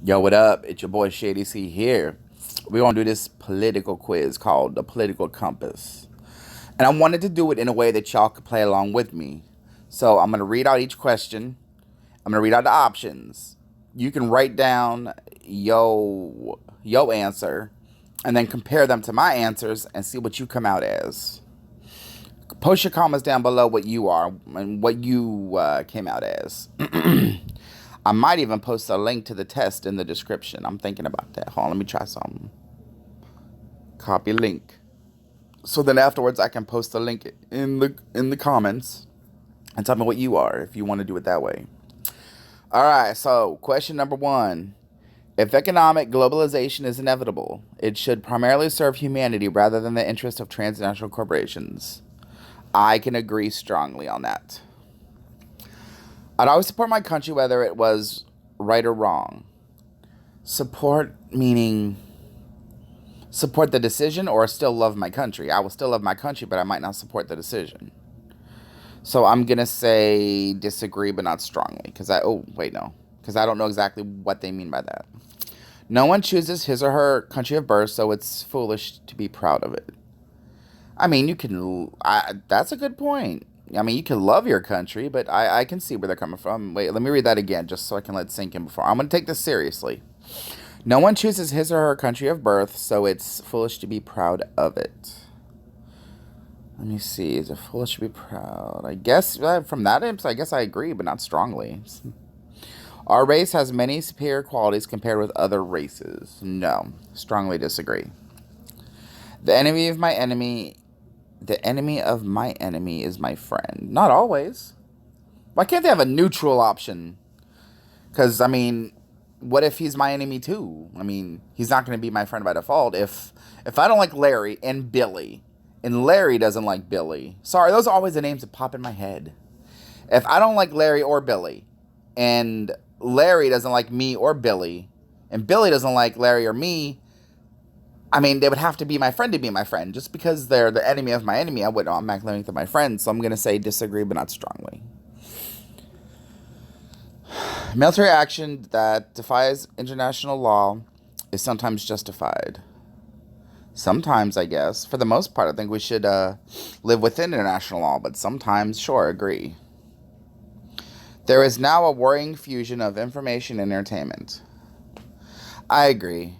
Yo, what up? It's your boy Shady C here. We're gonna do this political quiz called the Political Compass. And I wanted to do it in a way that y'all could play along with me. So I'm gonna read out each question. I'm gonna read out the options. You can write down yo answer and then compare them to my answers and see what you come out as. Post your comments down below what you are and what you came out as. I might even post a link to the test in the description. I'm thinking about that. Hold on, let me try something. Copy link. So then afterwards I can post a link in the comments and tell me what you are if you want to do it that way. All right, so question number 1. If economic globalization is inevitable, it should primarily serve humanity rather than the interest of transnational corporations. I can agree strongly on that. I'd always support my country whether it was right or wrong. Support meaning support the decision or still love my country. I will still love my country, but I might not support the decision. So I'm going to say disagree, but not strongly. Because I don't know exactly what they mean by that. No one chooses his or her country of birth, so it's foolish to be proud of it. I mean, that's a good point. I mean, you can love your country, but I can see where they're coming from. Wait, let me read that again just so I can let it sink in before. I'm going to take this seriously. No one chooses his or her country of birth, so it's foolish to be proud of it. Let me see. Is it foolish to be proud? I guess from that I guess I agree, but not strongly. Our race has many superior qualities compared with other races. No, strongly disagree. The enemy of my enemy is my friend. Not always. Why can't they have a neutral option? Because, I mean, what if he's my enemy too? I mean, he's not going to be my friend by default. If I don't like Larry and Billy, and Larry doesn't like Billy. Sorry, those are always the names that pop in my head. If I don't like Larry or Billy, and Larry doesn't like me or Billy, and Billy doesn't like Larry or me, I mean, they would have to be my friend to be my friend. Just because they're the enemy of my enemy, I wouldn't automatically make them my friend. So I'm going to say disagree, but not strongly. Military action that defies international law is sometimes justified. Sometimes, I guess. For the most part, I think we should live within international law, but sometimes, sure, agree. There is now a worrying fusion of information and entertainment. I agree.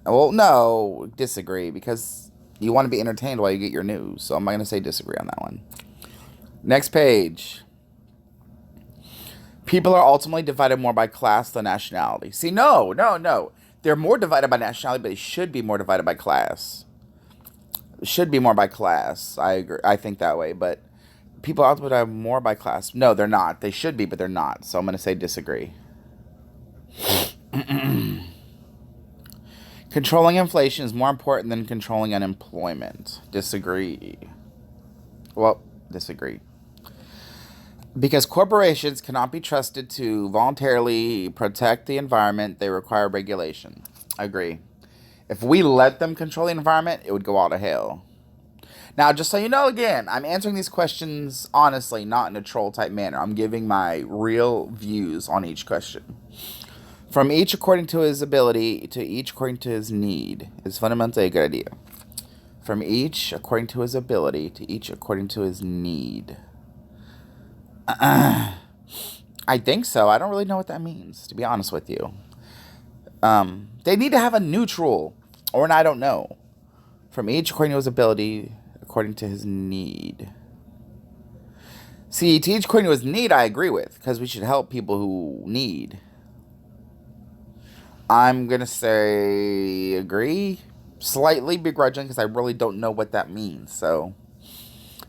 Well, no, disagree, because you want to be entertained while you get your news. So I'm going to say disagree on that one. Next page. People are ultimately divided more by class than nationality. See, no. They're more divided by nationality, but they should be more divided by class. Should be more by class. I agree. I think that way, but people are ultimately divided more by class. No, they're not. They should be, but they're not. So I'm going to say disagree. Controlling inflation is more important than controlling unemployment. Disagree. Well, disagree. Because corporations cannot be trusted to voluntarily protect the environment, they require regulation. Agree. If we let them control the environment, it would go all to hell. Now, just so you know, again, I'm answering these questions honestly, not in a troll type manner. I'm giving my real views on each question. From each according to his ability, to each according to his need, is fundamentally a good idea. From each according to his ability, to each according to his need. I think so. I don't really know what that means, to be honest with you. They need to have a neutral, or an I don't know. From each according to his ability, according to his need. See, to each according to his need, I agree with, because we should help people who need. I'm going to say agree. Slightly begrudging, because I really don't know what that means. So,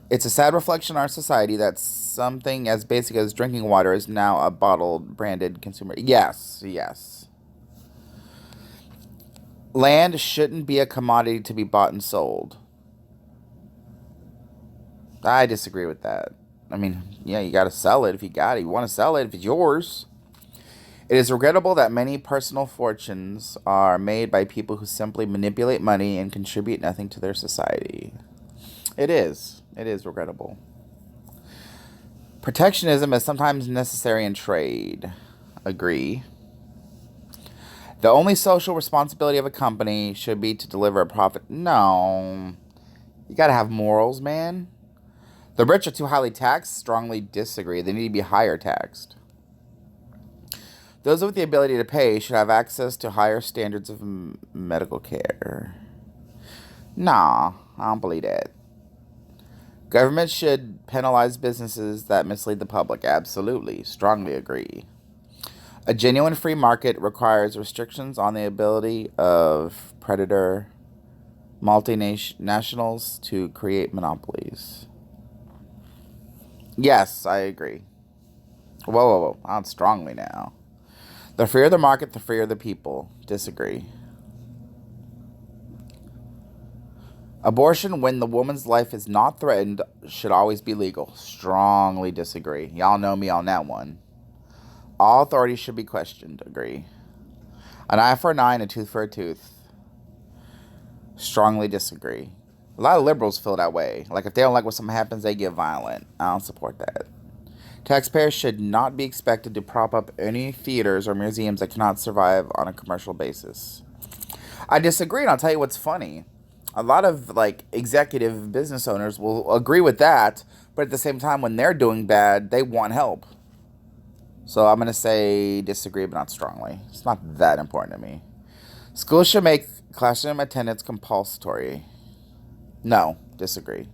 it's a sad reflection on our society that something as basic as drinking water is now a bottled, branded consumer. Yes. Land shouldn't be a commodity to be bought and sold. I disagree with that. I mean, yeah, you got to sell it if you got it. You want to sell it if it's yours. It is regrettable that many personal fortunes are made by people who simply manipulate money and contribute nothing to their society. It is. It is regrettable. Protectionism is sometimes necessary in trade. Agree. The only social responsibility of a company should be to deliver a profit. No. You gotta have morals, man. The rich are too highly taxed. Strongly disagree. They need to be higher taxed. Those with the ability to pay should have access to higher standards of medical care. Nah, I don't believe that. Government should penalize businesses that mislead the public. Absolutely. Strongly agree. A genuine free market requires restrictions on the ability of predator multinationals to create monopolies. Yes, I agree. Whoa. On strongly now. The freer the market, the freer the people. Disagree. Abortion, when the woman's life is not threatened, should always be legal. Strongly disagree. Y'all know me on that one. All authority should be questioned. Agree. An eye for an eye and a tooth for a tooth. Strongly disagree. A lot of liberals feel that way. Like if they don't like what something happens, they get violent. I don't support that. Taxpayers should not be expected to prop up any theaters or museums that cannot survive on a commercial basis. I disagree, and I'll tell you what's funny. A lot of executive business owners will agree with that, but at the same time, when they're doing bad, they want help. So I'm going to say disagree, but not strongly. It's not that important to me. Schools should make classroom attendance compulsory. No, disagree.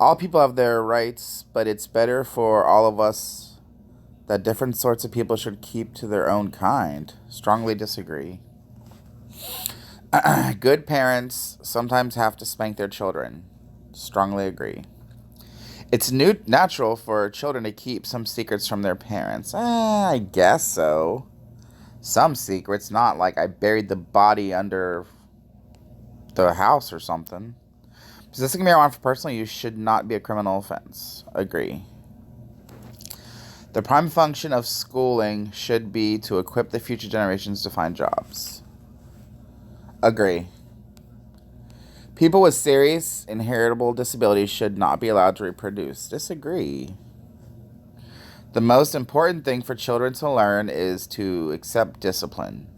All people have their rights, but it's better for all of us that different sorts of people should keep to their own kind. Strongly disagree. Good parents sometimes have to spank their children. Strongly agree. It's natural for children to keep some secrets from their parents. I guess so. Some secrets, not like I buried the body under the house or something. Possessing marijuana for personal use should not be a criminal offense. Agree. The prime function of schooling should be to equip the future generations to find jobs. Agree. People with serious inheritable disabilities should not be allowed to reproduce. Disagree. The most important thing for children to learn is to accept discipline.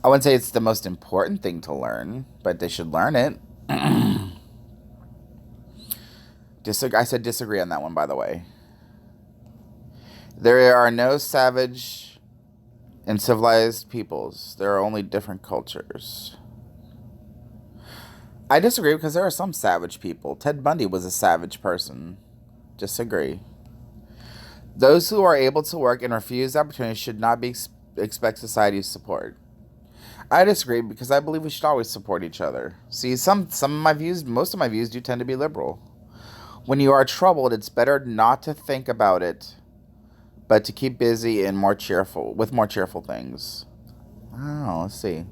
I wouldn't say it's the most important thing to learn, but they should learn it. I said disagree on that one, by the way. There are no savage and civilized peoples. There are only different cultures. I disagree because there are some savage people. Ted Bundy was a savage person. Disagree. Those who are able to work and refuse opportunities should not be expect society's support. I disagree because I believe we should always support each other. See, some of my views, most of my views do tend to be liberal. When you are troubled, it's better not to think about it, but to keep busy and with more cheerful things. Oh, let's see.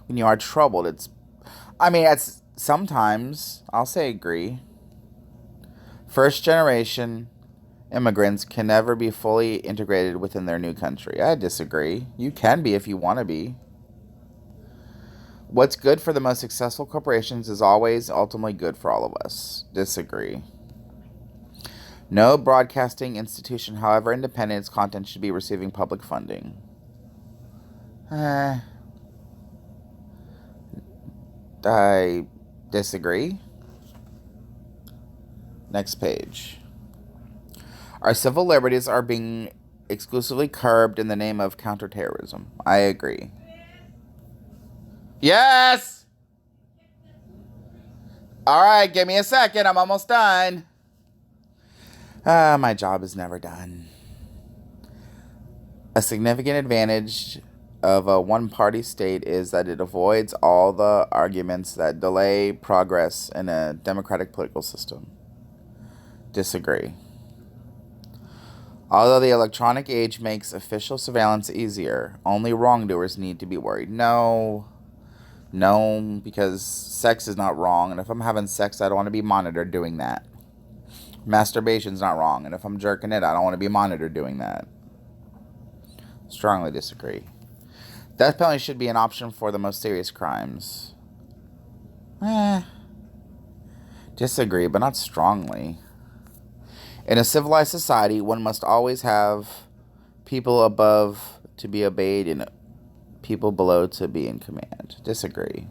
When you are troubled, it's sometimes, I'll say agree. First generation immigrants can never be fully integrated within their new country. I disagree. You can be if you want to be. What's good for the most successful corporations is always ultimately good for all of us. Disagree. No broadcasting institution, however independent its content, should be receiving public funding. I disagree. Next page. Our civil liberties are being exclusively curbed in the name of counterterrorism. I agree. Yes! All right, give me a second. I'm almost done. My job is never done. A significant advantage of a one-party state is that it avoids all the arguments that delay progress in a democratic political system. Disagree. Although the electronic age makes official surveillance easier, only wrongdoers need to be worried. No, because sex is not wrong, and if I'm having sex, I don't want to be monitored doing that. Masturbation's not wrong, and if I'm jerking it, I don't want to be monitored doing that. Strongly disagree. Death penalty should be an option for the most serious crimes. Disagree, but not strongly. In a civilized society, one must always have people above to be obeyed and people below to be in command. Disagree.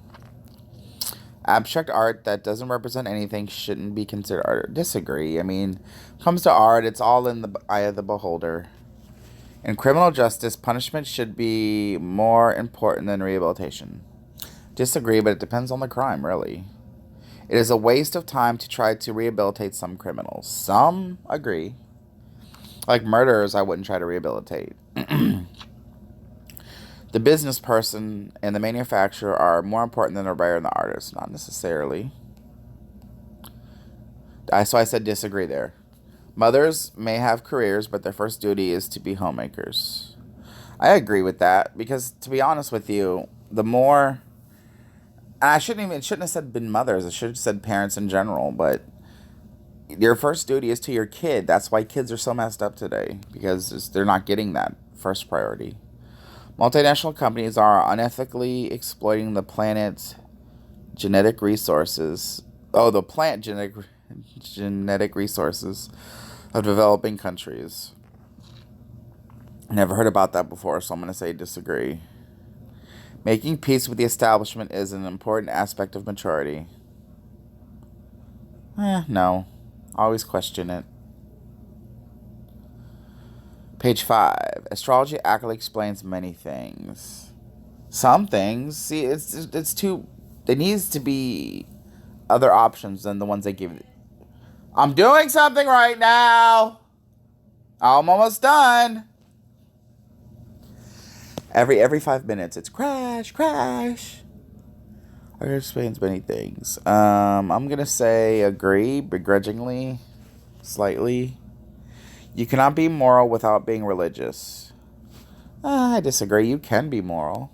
Abstract art that doesn't represent anything shouldn't be considered art. Disagree. I mean, when it comes to art, it's all in the eye of the beholder. In criminal justice, punishment should be more important than rehabilitation. Disagree, but it depends on the crime, really. It is a waste of time to try to rehabilitate some criminals. Some agree. Like murderers, I wouldn't try to rehabilitate. The business person and the manufacturer are more important than the writer and the artist. Not necessarily. So I said disagree there. Mothers may have careers, but their first duty is to be homemakers. I agree with that because, to be honest with you, the more... And it shouldn't have said been mothers. It should have said parents in general, but your first duty is to your kid. That's why kids are so messed up today, because they're not getting that first priority. Multinational companies are unethically exploiting the planet's genetic resources. Oh, the plant genetic resources of developing countries. Never heard about that before, so I'm going to say disagree. Making peace with the establishment is an important aspect of maturity. No. Always question it. Page 5. Astrology accurately explains many things. Some things. See, it's too... There needs to be other options than the ones they give. I'm doing something right now. I'm almost done. Every 5 minutes, it's crash. It explains many things. I'm going to say agree, begrudgingly, slightly. You cannot be moral without being religious. I disagree. You can be moral.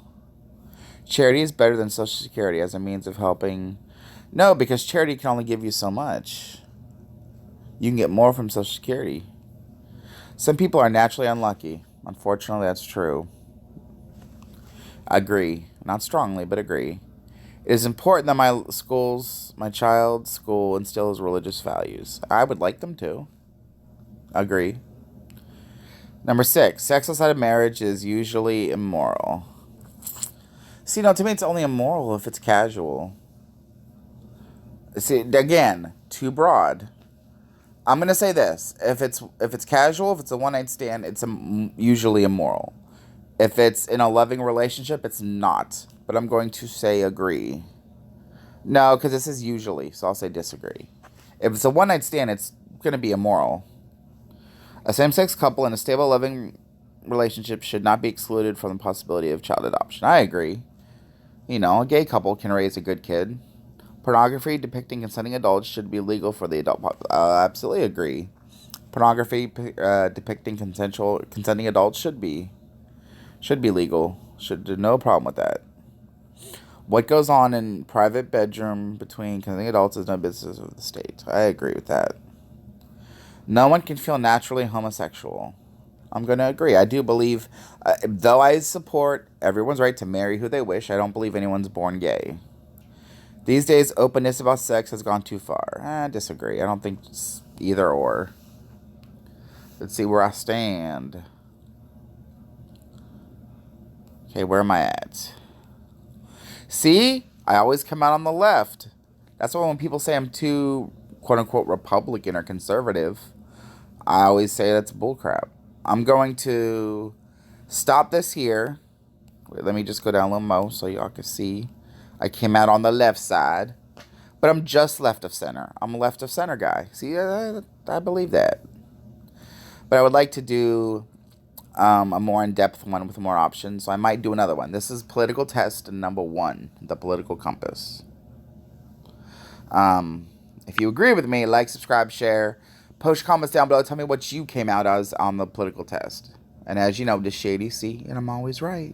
Charity is better than Social Security as a means of helping. No, because charity can only give you so much. You can get more from Social Security. Some people are naturally unlucky. Unfortunately, that's true. Agree. Not strongly, but agree. It is important that my child's school instills religious values. I would like them to. Agree. Number 6, sex outside of marriage is usually immoral. See, no, to me it's only immoral if it's casual. See, again, too broad. I'm going to say this. If it's casual, if it's a one-night stand, it's usually immoral. If it's in a loving relationship, it's not. But I'm going to say agree. No, because this is usually, so I'll say disagree. If it's a one-night stand, it's going to be immoral. A same-sex couple in a stable, loving relationship should not be excluded from the possibility of child adoption. I agree. A gay couple can raise a good kid. Pornography depicting consenting adults should be legal for the adult population. Absolutely agree. Pornography depicting consenting adults should be legal. No problem with that. What goes on in private bedroom between consenting adults is no business of the state. I agree with that. No one can feel naturally homosexual. I'm going to agree. I do believe, though I support everyone's right to marry who they wish, I don't believe anyone's born gay. These days, openness about sex has gone too far. I disagree. I don't think it's either or. Let's see where I stand. Okay, where am I at? See? I always come out on the left. That's why when people say I'm too, quote-unquote, Republican or conservative, I always say that's bullcrap. I'm going to stop this here. Wait, let me just go down a little more so y'all can see. I came out on the left side. But I'm just left of center. I'm a left of center guy. See, I believe that. But I would like to do a more in-depth one with more options. So I might do another one. This is political test number 1, the political compass. If you agree with me, like, subscribe, share. Post comments down below. Tell me what you came out as on the political test. And as you know, this Shady C, and I'm always right.